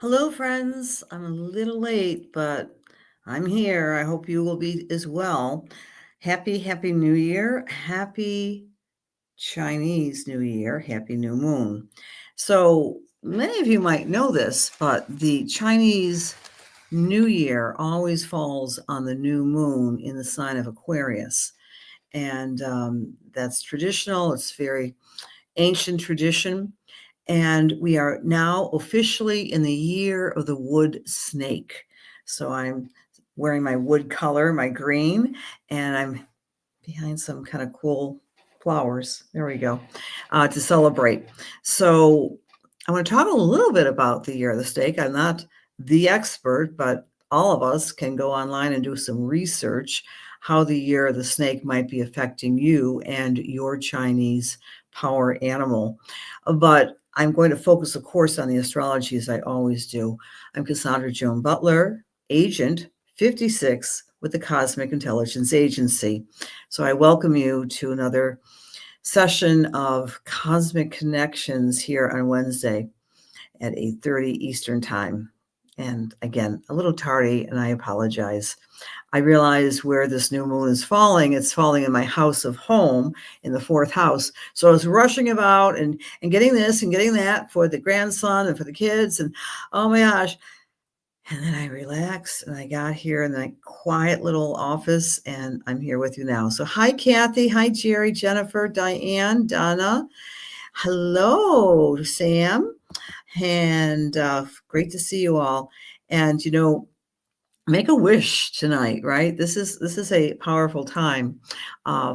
Hello, friends. I'm a little late, but I'm here. I hope you will be as well. Happy New Year. Happy Chinese New Year. Happy New Moon. So, many of you might know this, but the Chinese New Year always falls on the new moon in the sign of Aquarius. And that's traditional, it's very ancient tradition. And we are now officially in the year of the wood snake. So I'm wearing my wood color, my green, and I'm behind some kind of cool flowers. There we go, to celebrate. So I want to talk a little bit about the year of the snake. I'm not the expert, but all of us can go online and do some research how the year of the snake might be affecting you and your Chinese power animal. But I'm going to focus, of course, on the astrology as I always do. I'm Cassandra Joan Butler, agent 56 with the Cosmic Intelligence Agency. So I welcome you to another session of Cosmic Connections here on Wednesday at 8:30 Eastern Time. And again, a little tardy, and I apologize. I realize where this new moon is falling. It's falling in my house of home in the fourth house. So I was rushing about and getting this and getting that for the grandson and for the kids. And oh my gosh. And then I relaxed and I got here in that quiet little office and I'm here with you now. So hi, Kathy. Hi, Jerry, Jennifer, Diane, Donna. Hello, Sam. And great to see you all. And, make a wish tonight, right? This is a powerful time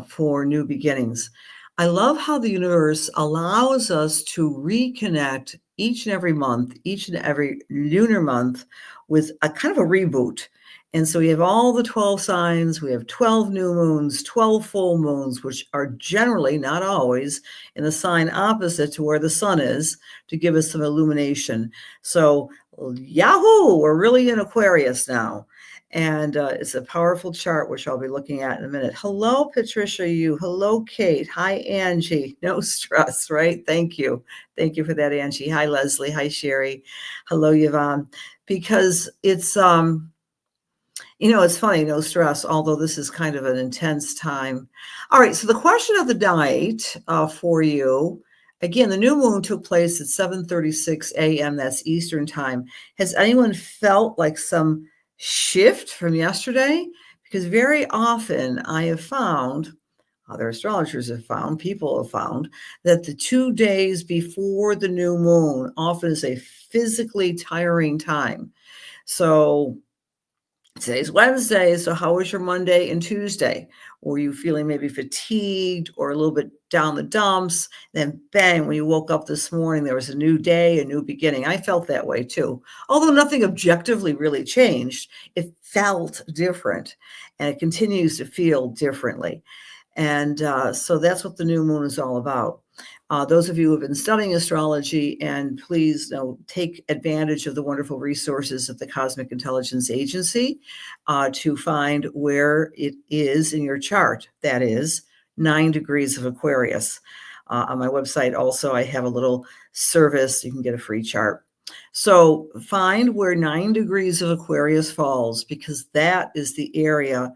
for new beginnings. I love how the universe allows us to reconnect each and every month, each and every lunar month, with a kind of a reboot. And so we have all the 12 signs, we have 12 new moons, 12 full moons, which are generally, not always, in the sign opposite to where the sun is to give us some illumination. So Yahoo! We're really in Aquarius now. And it's a powerful chart, which I'll be looking at in a minute. Hello, Patricia, you. Hello, Kate. Hi, Angie. No stress, right? Thank you. Thank you for that, Angie. Hi, Leslie. Hi, Sherry. Hello, Yvonne. Because it's, it's funny, no stress, although this is kind of an intense time. All right, so the question of the night for you. Again, the new moon took place at 7:36 a.m. That's Eastern time. Has anyone felt like some shift from yesterday? Because very often I have found, other astrologers have found, people have found, that the 2 days before the new moon often is a physically tiring time. So today's Wednesday, so how was your Monday and Tuesday? Were you feeling maybe fatigued or a little bit down the dumps? Then bang, when you woke up this morning, there was a new day, a new beginning. I felt that way too. Although nothing objectively really changed, it felt different and it continues to feel differently. And so that's what the new moon is all about. Those of you who have been studying astrology, and please take advantage of the wonderful resources of the Cosmic Intelligence Agency to find where it is in your chart. That is 9 degrees of Aquarius. On my website also, I have a little service. You can get a free chart. So find where 9 degrees of Aquarius falls, because that is the area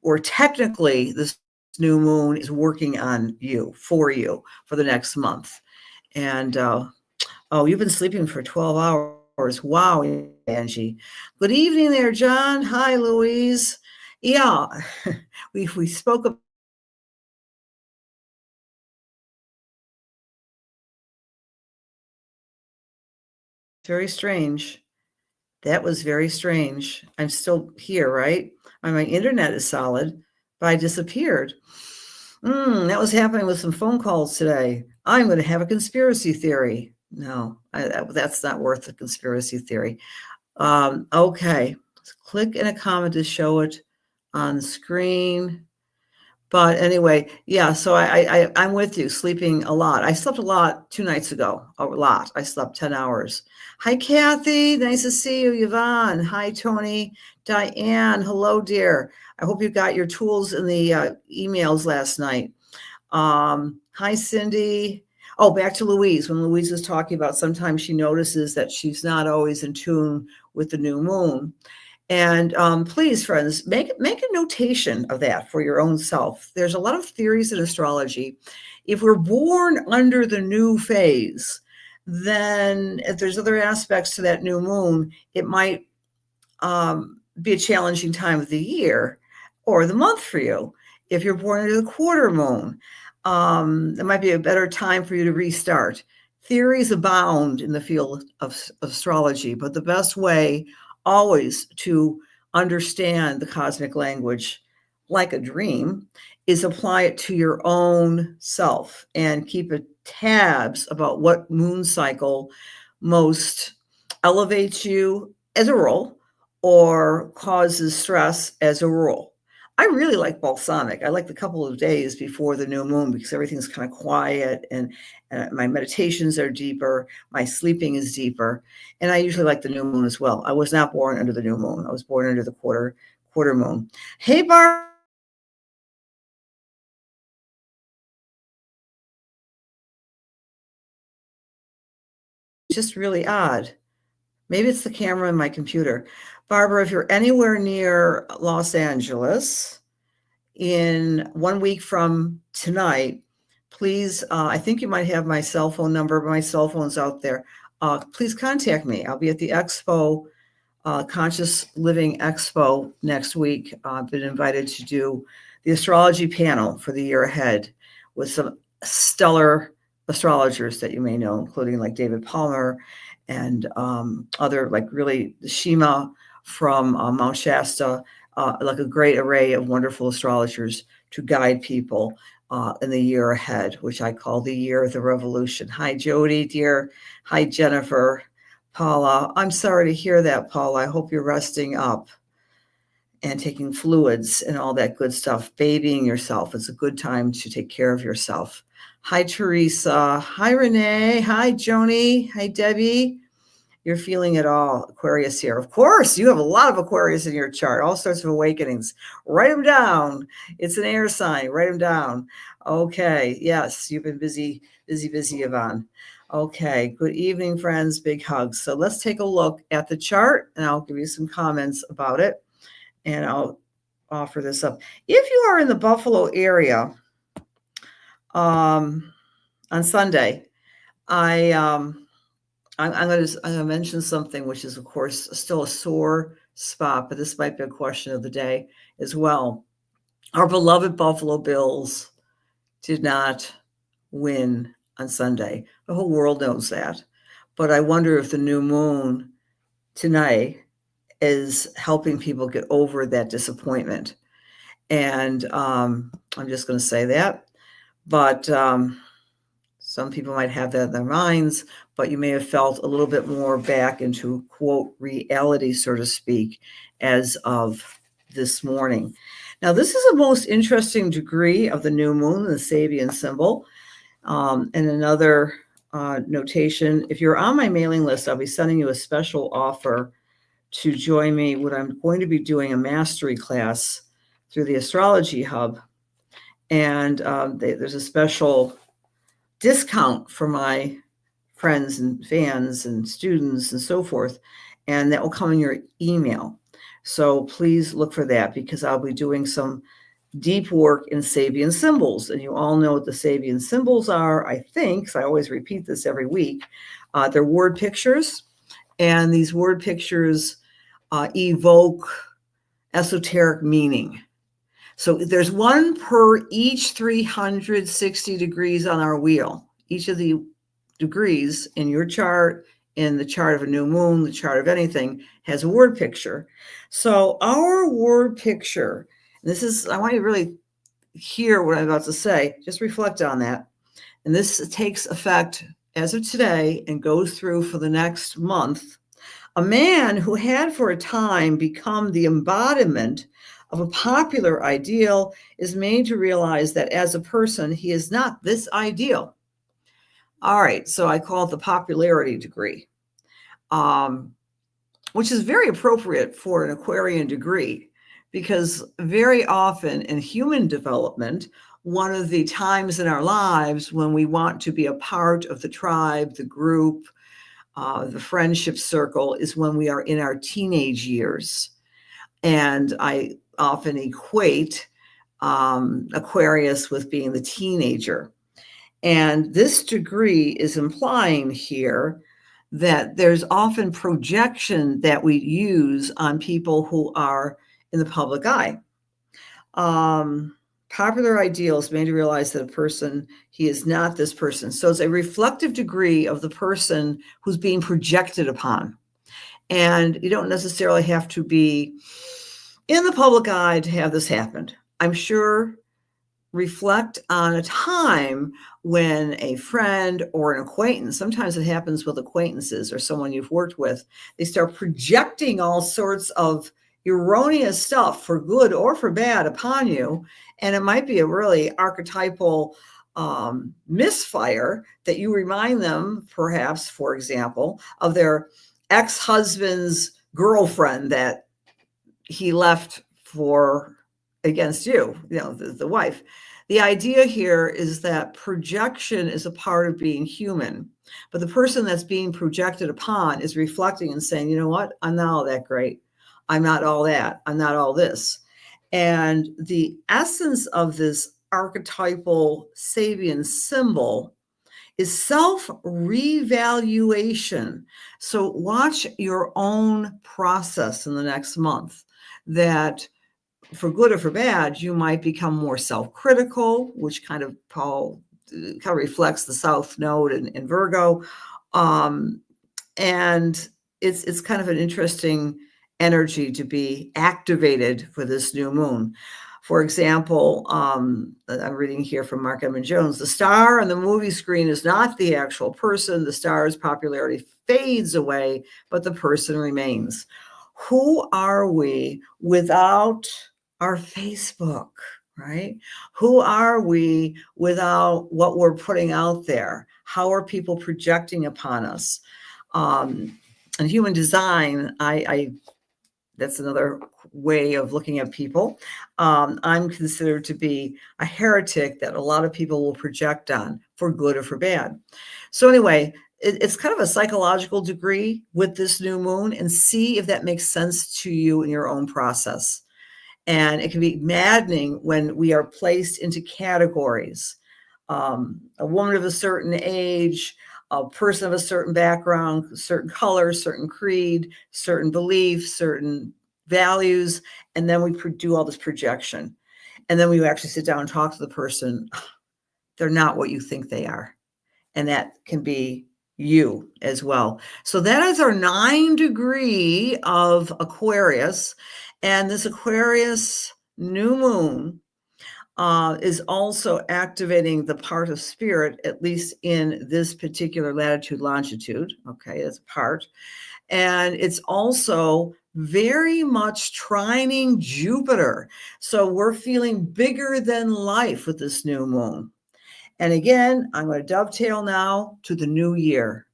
or technically this new moon is working on you for the next month. And you've been sleeping for 12 hours. Wow, Angie. Good evening there, John. Hi, Louise. Yeah, we spoke about very strange. That was very strange. I'm still here, right? My internet is solid, but I disappeared. That was happening with some phone calls today. I'm going to have a conspiracy theory. No, that's not worth a conspiracy theory. Okay, let's click in a comment to show it on screen. But anyway, yeah, so I'm with you, sleeping a lot. I slept a lot 2 nights ago, a lot. I slept 10 hours. Hi, Kathy. Nice to see you, Yvonne. Hi, Tony. Diane. Hello, dear. I hope you got your tools in the emails last night. Hi, Cindy. Oh, back to Louise. When Louise was talking about sometimes she notices that she's not always in tune with the new moon. And please, friends, make a notation of that for your own self. There's a lot of theories in astrology. If we're born under the new phase, then if there's other aspects to that new moon, it might be a challenging time of the year or the month for you. If you're born into the quarter moon, it might be a better time for you to restart. Theories abound in the field of astrology, but the best way always to understand the cosmic language like a dream is apply it to your own self and keep a tabs about what moon cycle most elevates you as a rule or causes stress as a rule. I really like balsamic. I like the couple of days before the new moon because everything's kind of quiet and my meditations are deeper, my sleeping is deeper, and I usually like the new moon as well. I was not born under the new moon. I was born under the quarter moon. Hey, Barb, just really odd. Maybe it's the camera in my computer. Barbara, if you're anywhere near Los Angeles, in 1 week from tonight, please, I think you might have my cell phone number, but my cell phone's out there. Please contact me. I'll be at the expo, Conscious Living Expo next week. I've been invited to do the astrology panel for the year ahead with some stellar astrologers that you may know, including like David Palmer and other like really Shima from Mount Shasta, like a great array of wonderful astrologers to guide people in the year ahead, which I call the year of the revolution. Hi, Jody, dear. Hi, Jennifer. Paula, I'm sorry to hear that, Paula. I hope you're resting up and taking fluids and all that good stuff, babying yourself. It's a good time to take care of yourself. Hi, Teresa. Hi, Renee. Hi, Joni. Hi, Debbie. You're feeling it all, Aquarius here. Of course, you have a lot of Aquarius in your chart, all sorts of awakenings. Write them down. It's an air sign. Write them down. Okay. Yes, you've been busy, Yvonne. Okay. Good evening, friends. Big hugs. So let's take a look at the chart, and I'll give you some comments about it, and I'll offer this up. If you are in the Buffalo area on Sunday, I'm going to mention something which is, of course, still a sore spot, but this might be a question of the day as well. Our beloved Buffalo Bills did not win on Sunday. The whole world knows that. But I wonder if the new moon tonight is helping people get over that disappointment. And I'm just going to say that. But some people might have that in their minds, but you may have felt a little bit more back into, quote, reality, so to speak, as of this morning. Now, this is a most interesting degree of the new moon, the Sabian symbol. And another notation, if you're on my mailing list, I'll be sending you a special offer to join me when I'm going to be doing a mastery class through the Astrology Hub. And there's a special discount for my friends and fans and students and so forth, and that will come in your email. So please look for that because I'll be doing some deep work in Sabian symbols, and you all know what the Sabian symbols are, I think, so I always repeat this every week. They're word pictures, and these word pictures evoke esoteric meaning. So there's one per each 360 degrees on our wheel. Each of the degrees in your chart, in the chart of a new moon, the chart of anything, has a word picture. So our word picture, this is, I want you to really hear what I'm about to say. Just reflect on that. And this takes effect as of today and goes through for the next month. A man who had for a time become the embodiment of a popular ideal is made to realize that as a person, he is not this ideal. All right, so I call it the popularity degree, which is very appropriate for an Aquarian degree because very often in human development, one of the times in our lives when we want to be a part of the tribe, the group, the friendship circle is when we are in our teenage years. And I often equate Aquarius with being the teenager. And this degree is implying here that there's often projection that we use on people who are in the public eye. Popular ideals made you realize that a person, he is not this person. So it's a reflective degree of the person who's being projected upon. And you don't necessarily have to be in the public eye to have this happen. I'm sure reflect on a time when a friend or an acquaintance, sometimes it happens with acquaintances or someone you've worked with, they start projecting all sorts of erroneous stuff for good or for bad upon you. And it might be a really archetypal misfire that you remind them, perhaps, for example, of their ex-husband's girlfriend that he left for against you, the wife. The idea here is that projection is a part of being human, but the person that's being projected upon is reflecting and saying, you know what, I'm not all that great. I'm not all that. I'm not all this. And the essence of this archetypal Sabian symbol is self-revaluation. So watch your own process in the next month that for good or for bad, you might become more self-critical, which kind of reflects the South Node in Virgo. And it's kind of an interesting energy to be activated for this new moon. For example, I'm reading here from Mark Edmund Jones, the star on the movie screen is not the actual person. The star's popularity fades away, but the person remains. Who are we without our Facebook, right? Who are we without what we're putting out there? How are people projecting upon us? And human design, that's another way of looking at people. I'm considered to be a heretic that a lot of people will project on for good or for bad. So anyway, it's kind of a psychological degree with this new moon, and see if that makes sense to you in your own process. And it can be maddening when we are placed into categories. A woman of a certain age, a person of a certain background, certain color, certain creed, certain beliefs, certain values, and then we do all this projection. And then we actually sit down and talk to the person. They're not what you think they are. And that can be you as well. So that is our 9 degree of Aquarius. And this Aquarius new moon is also activating the part of spirit, at least in this particular latitude, longitude. Okay, that's a part. And it's also very much trining Jupiter. So we're feeling bigger than life with this new moon. And again, I'm going to dovetail now to the new year.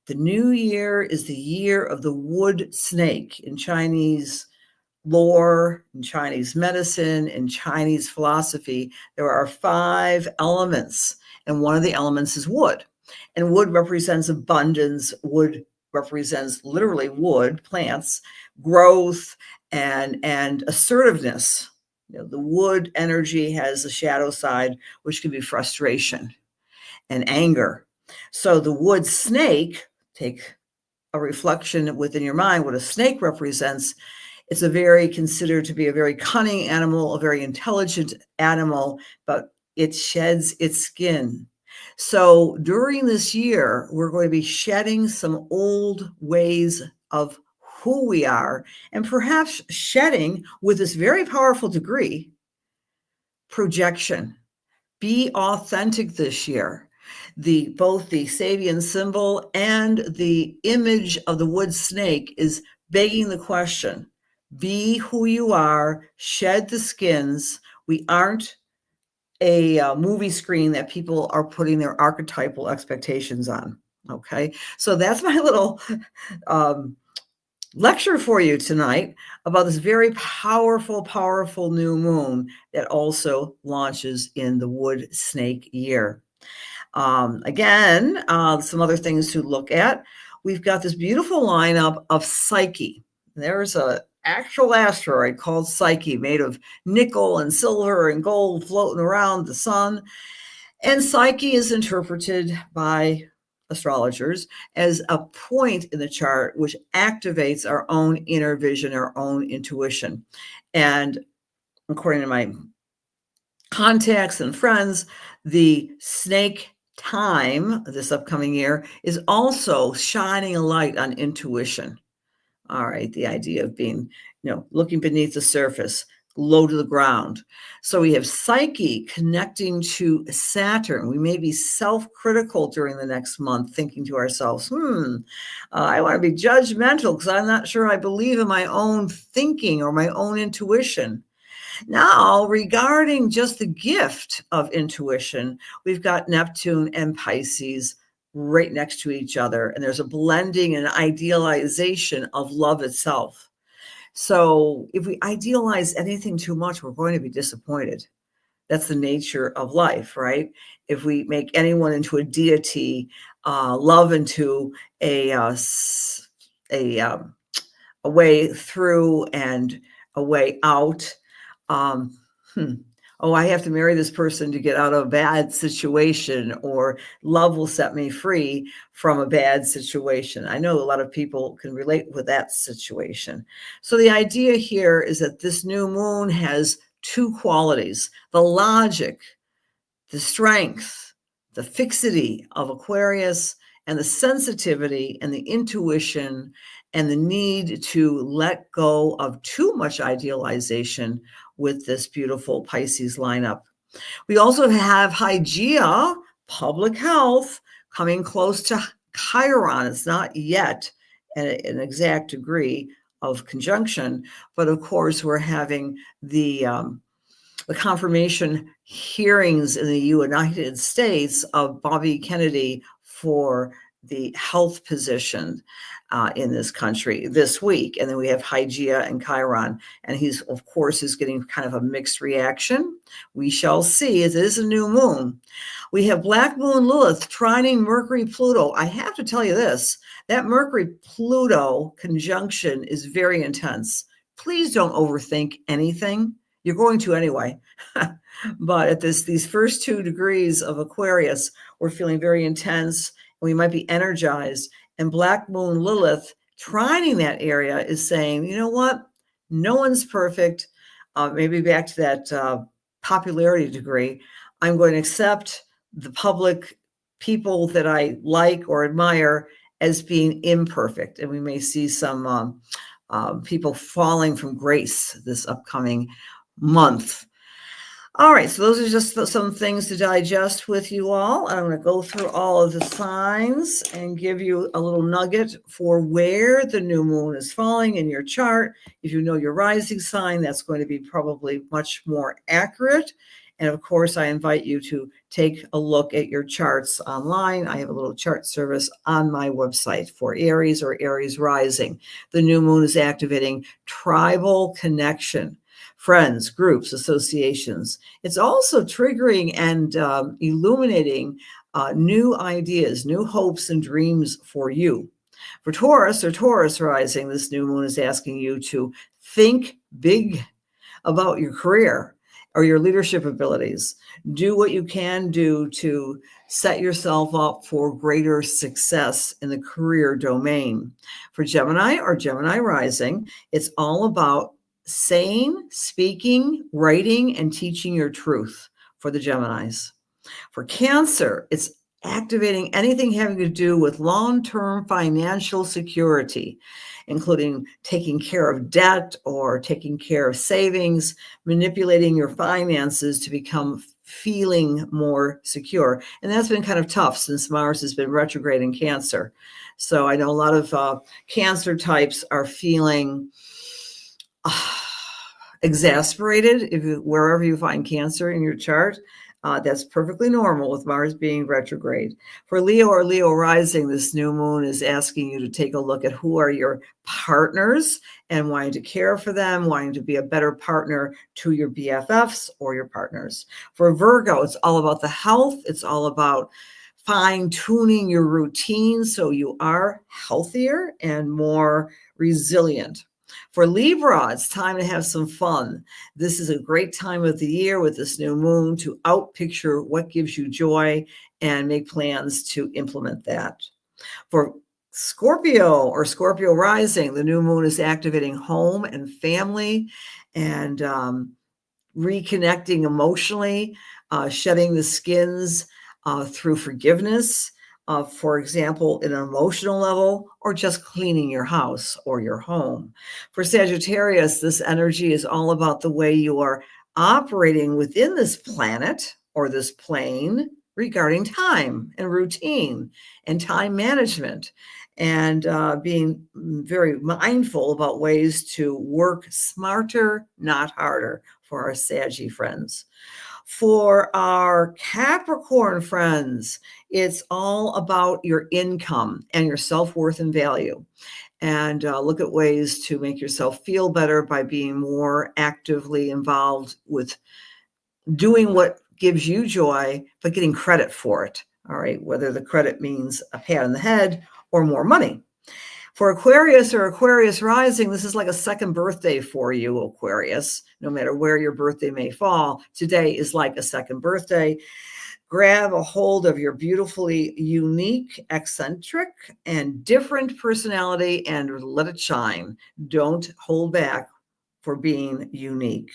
The new year is the year of the wood snake in Chinese lore, in Chinese medicine, in Chinese philosophy. There are 5 elements, and one of the elements is wood. And wood represents abundance. Wood represents literally wood, plants, growth, and assertiveness. The wood energy has a shadow side, which can be frustration and anger. So the wood snake, take a reflection within your mind, what a snake represents. It's considered to be a very cunning animal, a very intelligent animal, but it sheds its skin. So during this year, we're going to be shedding some old ways of who we are, and perhaps shedding, with this very powerful degree, projection. Be authentic this year. Both the Sabian symbol and the image of the wood snake is begging the question. Be who you are, shed the skins. We aren't a movie screen that people are putting their archetypal expectations on. Okay, so that's my little lecture for you tonight about this very powerful, powerful new moon that also launches in the wood snake year. Again, some other things to look at. We've got this beautiful lineup of Psyche. There's a actual asteroid called Psyche made of nickel and silver and gold floating around the sun. And Psyche is interpreted by astrologers as a point in the chart which activates our own inner vision, our own intuition. And according to my contacts and friends, the snake time this upcoming year is also shining a light on intuition. All right, the idea of being, looking beneath the surface, low to the ground. So we have Psyche connecting to Saturn. We may be self-critical during the next month, thinking to ourselves, I want to be judgmental because I'm not sure I believe in my own thinking or my own intuition. Now, regarding just the gift of intuition, we've got Neptune and Pisces right next to each other, and there's a blending and idealization of love itself. So if we idealize anything too much, we're going to be disappointed. That's the nature of life, right? If we make anyone into a deity, love into a way through and a way out. Oh, I have to marry this person to get out of a bad situation, or love will set me free from a bad situation. I know a lot of people can relate with that situation. So the idea here is that this new moon has two qualities: the logic, the strength, the fixity of Aquarius, and the sensitivity and the intuition and the need to let go of too much idealization with this beautiful Pisces lineup. We also have Hygeia, public health, coming close to Chiron. It's not yet an exact degree of conjunction, but of course we're having the confirmation hearings in the United States of Bobby Kennedy for the health position in this country this week. And then we have Hygeia and Chiron. And he's, of course, is getting kind of a mixed reaction. We shall see. It is a new moon. We have Black Moon Lilith trining Mercury Pluto. I have to tell you this, that Mercury Pluto conjunction is very intense. Please don't overthink anything. You're going to anyway. But at these first 2 degrees of Aquarius, we're feeling very intense. We might be energized. And Black Moon Lilith trining that area is saying, you know what? No one's perfect. Maybe back to that popularity degree. I'm going to accept the public people that I like or admire as being imperfect. And we may see some people falling from grace this upcoming month. All right, so those are just some things to digest with you all. I'm going to go through all of the signs and give you a little nugget for where the new moon is falling in your chart. If you know your rising sign, that's going to be probably much more accurate. And of course, I invite you to take a look at your charts online. I have a little chart service on my website for Aries or Aries rising. The new moon is activating tribal connection, friends, groups, associations. It's also triggering and illuminating new ideas, new hopes and dreams for you. For Taurus or Taurus rising, this new moon is asking you to think big about your career or your leadership abilities. Do what you can do to set yourself up for greater success in the career domain. For Gemini or Gemini rising, it's all about saying, speaking, writing, and teaching your truth for the Geminis. For Cancer, it's activating anything having to do with long-term financial security, including taking care of debt or taking care of savings, manipulating your finances to become feeling more secure. And that's been kind of tough since Mars has been retrograde in Cancer. So I know a lot of Cancer types are feeling exasperated wherever you find Cancer in your chart. That's perfectly normal with Mars being retrograde. For Leo or Leo rising, this new moon is asking you to take a look at who are your partners and wanting to care for them, wanting to be a better partner to your BFFs or your partners. For Virgo, it's all about the health. It's all about fine tuning your routine so you are healthier and more resilient. For Libra, it's time to have some fun. This is a great time of the year with this new moon to outpicture what gives you joy and make plans to implement that. For Scorpio or Scorpio rising, the new moon is activating home and family and reconnecting emotionally, shedding the skins through forgiveness, for example, in an emotional level, or just cleaning your house or your home. For Sagittarius, this energy is all about the way you are operating within this planet or this plane regarding time and routine and time management and being very mindful about ways to work smarter, not harder for our Saggy friends. For our Capricorn friends, it's all about your income and your self-worth and value. And look at ways to make yourself feel better by being more actively involved with doing what gives you joy, but getting credit for it. All right, whether the credit means a pat on the head or more money. For Aquarius or Aquarius rising, this is like a second birthday for you, Aquarius. No matter where your birthday may fall, today is like a second birthday. Grab a hold of your beautifully unique, eccentric, and different personality and let it shine. Don't hold back for being unique.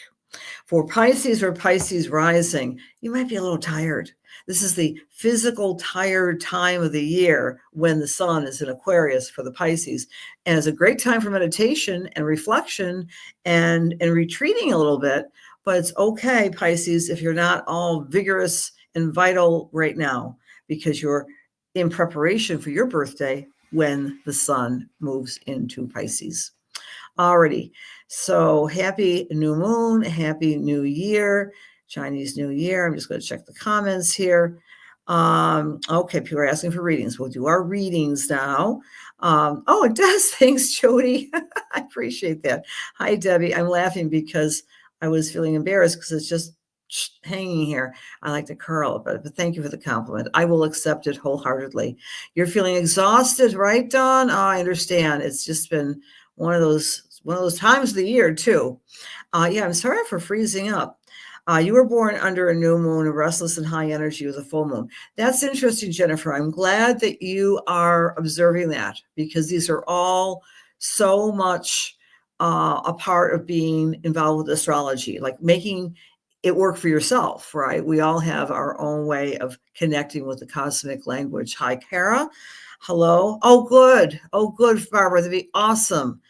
For Pisces or Pisces rising, you might be a little tired. This is the physical tired time of the year when the sun is in Aquarius for the Pisces. And it's a great time for meditation and reflection and retreating a little bit. But it's okay, Pisces, if you're not all vigorous and vital right now, because you're in preparation for your birthday when the sun moves into Pisces. Alrighty. So happy new moon, happy new year, Chinese New Year. I'm just going to check the comments here. Okay, people are asking for readings. We'll do our readings now. Oh, it does. Thanks, Jody. I appreciate that. Hi, Debbie. I'm laughing because I was feeling embarrassed because it's just hanging here. I like to curl it, but thank you for the compliment. I will accept it wholeheartedly. You're feeling exhausted, right, Dawn? Oh, I understand. It's just been one of those times of the year too. Yeah, I'm sorry for freezing up. You were born under a new moon, restless and high energy with a full moon. That's interesting, Jennifer. I'm glad that you are observing that because these are all so much a part of being involved with astrology, like making it work for yourself, right? We all have our own way of connecting with the cosmic language. Hi, Kara. Hello. Oh, good. Oh, good, Barbara. That'd be awesome.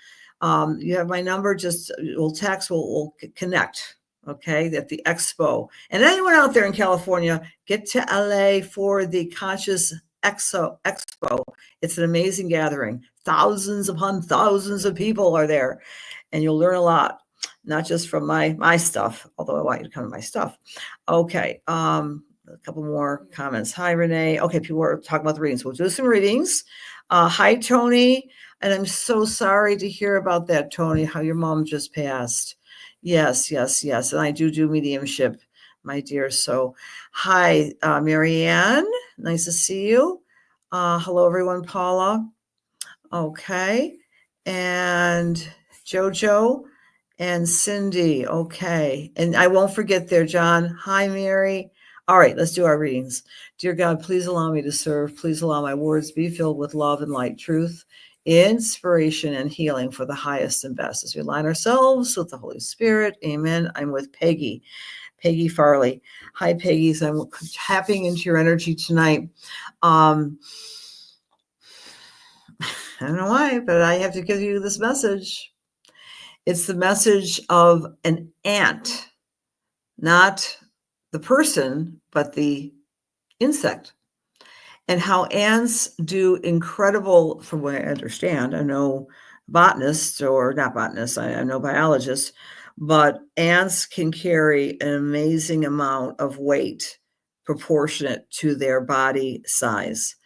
You have my number. Just we'll text. We'll connect. Okay, at the expo. And anyone out there in California, get to LA for the Conscious Expo. It's an amazing gathering. Thousands upon thousands of people are there, and you'll learn a lot. Not just from my stuff, although I want you to come to my stuff. Okay. A couple more comments. Hi, Renee. Okay, people are talking about the readings. We'll do some readings. Hi, Tony. And I'm so sorry to hear about that, Tony, how your mom just passed. Yes. And I do mediumship, my dear. So hi, Marianne. Nice to see you. Hello, everyone. Paula. Okay. And Jojo and Cindy. Okay. And I won't forget there, John. Hi, Mary. All right, let's do our readings. Dear God, please allow me to serve. Please allow my words be filled with love and light, truth, inspiration, and healing for the highest and best as we align ourselves with the Holy Spirit. Amen. I'm with Peggy Farley. Hi, Peggy. So I'm tapping into your energy tonight. I don't know why, but I have to give you this message. It's the message of an ant, not the person, but the insect. And how ants do incredible, from what I understand. I know botanists, or not botanists, I know biologists, but ants can carry an amazing amount of weight proportionate to their body size.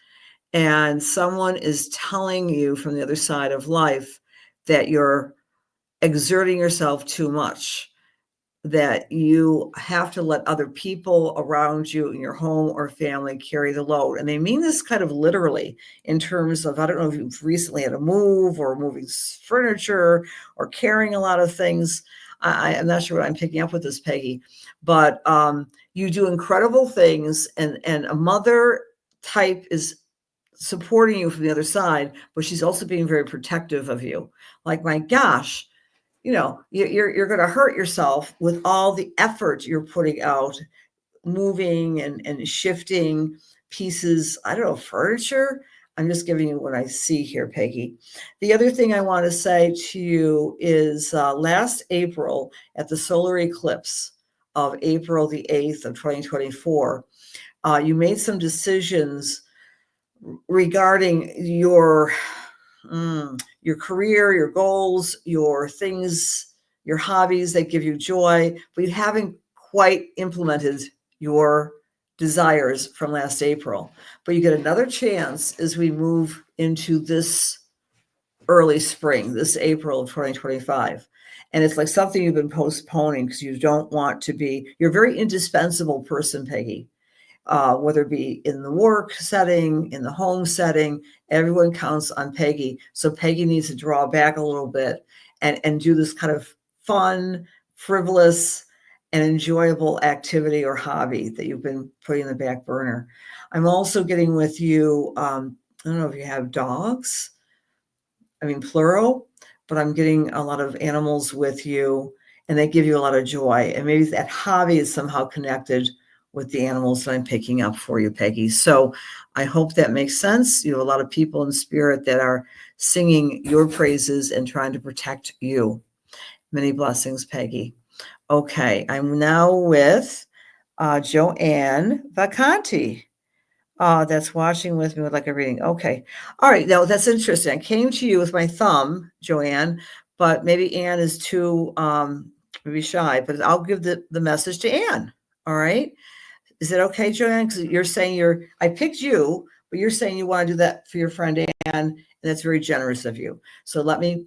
And someone is telling you from the other side of life that you're exerting yourself too much, that you have to let other people around you in your home or family carry the load. And they mean this kind of literally in terms of, I don't know if you've recently had to move or moving furniture or carrying a lot of things. I'm not sure what I'm picking up with this, Peggy, but you do incredible things, and a mother type is supporting you from the other side, but she's also being very protective of you. Like, my gosh, you're going to hurt yourself with all the effort you're putting out, moving and shifting pieces. I don't know, furniture. I'm just giving you what I see here, Peggy. The other thing I want to say to you is last April at the solar eclipse of April the 8th of 2024, you made some decisions regarding your career, your goals, your things, your hobbies that give you joy, but you haven't quite implemented your desires from last April. But you get another chance as we move into this early spring, this April of 2025. And it's like something you've been postponing because you don't want to be, you're a very indispensable person, Peggy. Whether it be in the work setting, in the home setting, everyone counts on Peggy. So Peggy needs to draw back a little bit and do this kind of fun, frivolous, and enjoyable activity or hobby that you've been putting in the back burner. I'm also getting with you, I don't know if you have dogs, I mean, plural, but I'm getting a lot of animals with you, and they give you a lot of joy. And maybe that hobby is somehow connected with the animals that I'm picking up for you, Peggy. So I hope that makes sense. You have a lot of people in spirit that are singing your praises and trying to protect you. Many blessings, Peggy. Okay, I'm now with Joanne Vacanti. That's watching with me with like a reading. Okay. All right. Now that's interesting. I came to you with my thumb, Joanne, but maybe Anne is too maybe shy, but I'll give the message to Anne. All right. Is it okay, Joanne? Because you're saying I picked you, but you're saying you want to do that for your friend Anne, and that's very generous of you. So let me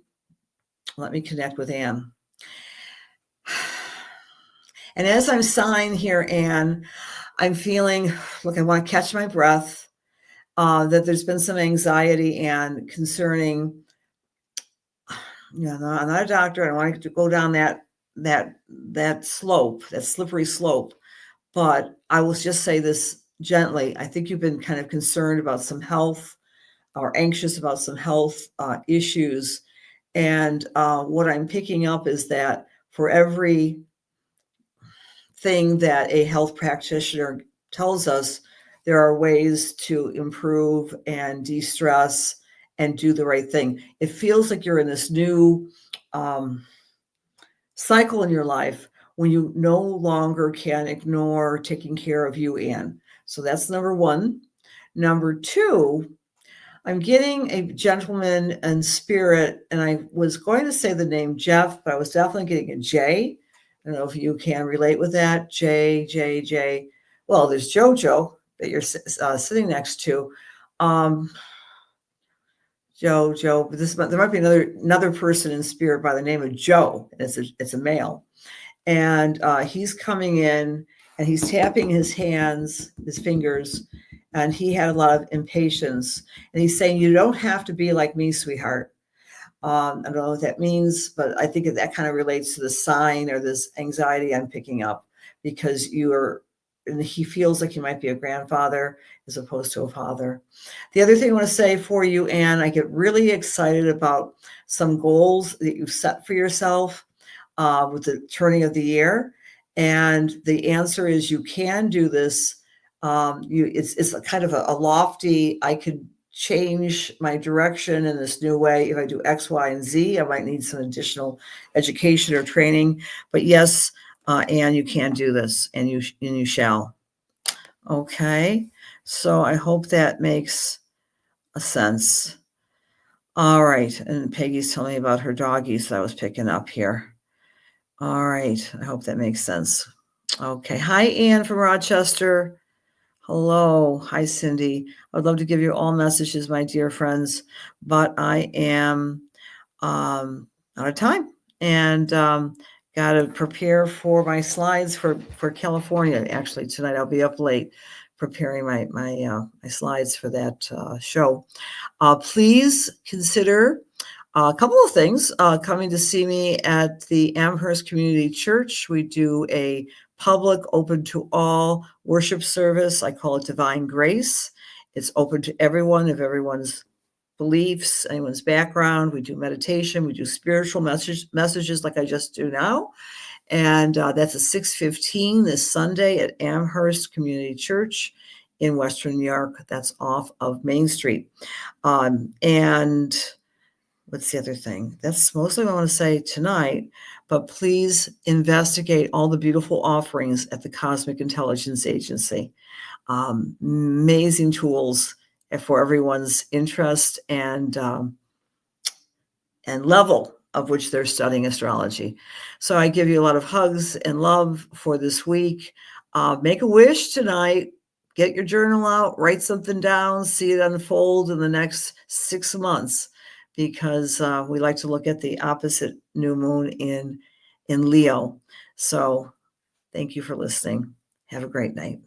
connect with Anne. And as I'm sighing here, Anne, I'm feeling, look, I want to catch my breath, that there's been some anxiety and concerning, I'm not a doctor. I don't want to go down that slope, that slippery slope. But I will just say this gently. I think you've been kind of concerned about some health or anxious about some health issues. And what I'm picking up is that for every thing that a health practitioner tells us, there are ways to improve and de-stress and do the right thing. It feels like you're in this new cycle in your life when you no longer can ignore taking care of you, Anne. So that's number one. Number two, I'm getting a gentleman in spirit, and I was going to say the name Jeff, but I was definitely getting a J. I don't know if you can relate with that. J, J, J. Well, there's JoJo that you're sitting next to. Joe, but there might be another person in spirit by the name of Joe. It's a male, and he's coming in and he's tapping his hands, his fingers, and he had a lot of impatience. And he's saying, "You don't have to be like me, sweetheart." I don't know what that means, but I think that kind of relates to the sign or this anxiety I'm picking up, because and he feels like he might be a grandfather as opposed to a father. The other thing I want to say for you, Anne, I get really excited about some goals that you've set for yourself with the turning of the year. And the answer is you can do this. It's a kind of a lofty, I could change my direction in this new way. If I do X, Y, and Z, I might need some additional education or training. But yes, Anne, you can do this, and you shall. Okay, so I hope that makes a sense. All right, and Peggy's telling me about her doggies that I was picking up here. All right, I hope that makes sense. Okay, hi, Anne from Rochester. Hello. Hi, Cindy. I'd love to give you all messages, my dear friends, but I am out of time and got to prepare for my slides for California. Actually, tonight I'll be up late preparing my slides for that show. Please consider a couple of things coming to see me at the Amherst Community Church. We do a public, open to all worship service. I call it Divine Grace. It's open to everyone of everyone's beliefs, anyone's background. We do meditation. We do spiritual messages like I just do now. And that's at 6:15 this Sunday at Amherst Community Church in Western New York. That's off of Main Street. And what's the other thing? That's mostly what I want to say tonight, but please investigate all the beautiful offerings at the Cosmic Intelligence Agency. Amazing tools for everyone's interest and level of which they're studying astrology. So I give you a lot of hugs and love for this week. Make a wish tonight. Get your journal out, write something down, see it unfold in the next 6 months, because we like to look at the opposite new moon in Leo. So thank you for listening. Have a great night.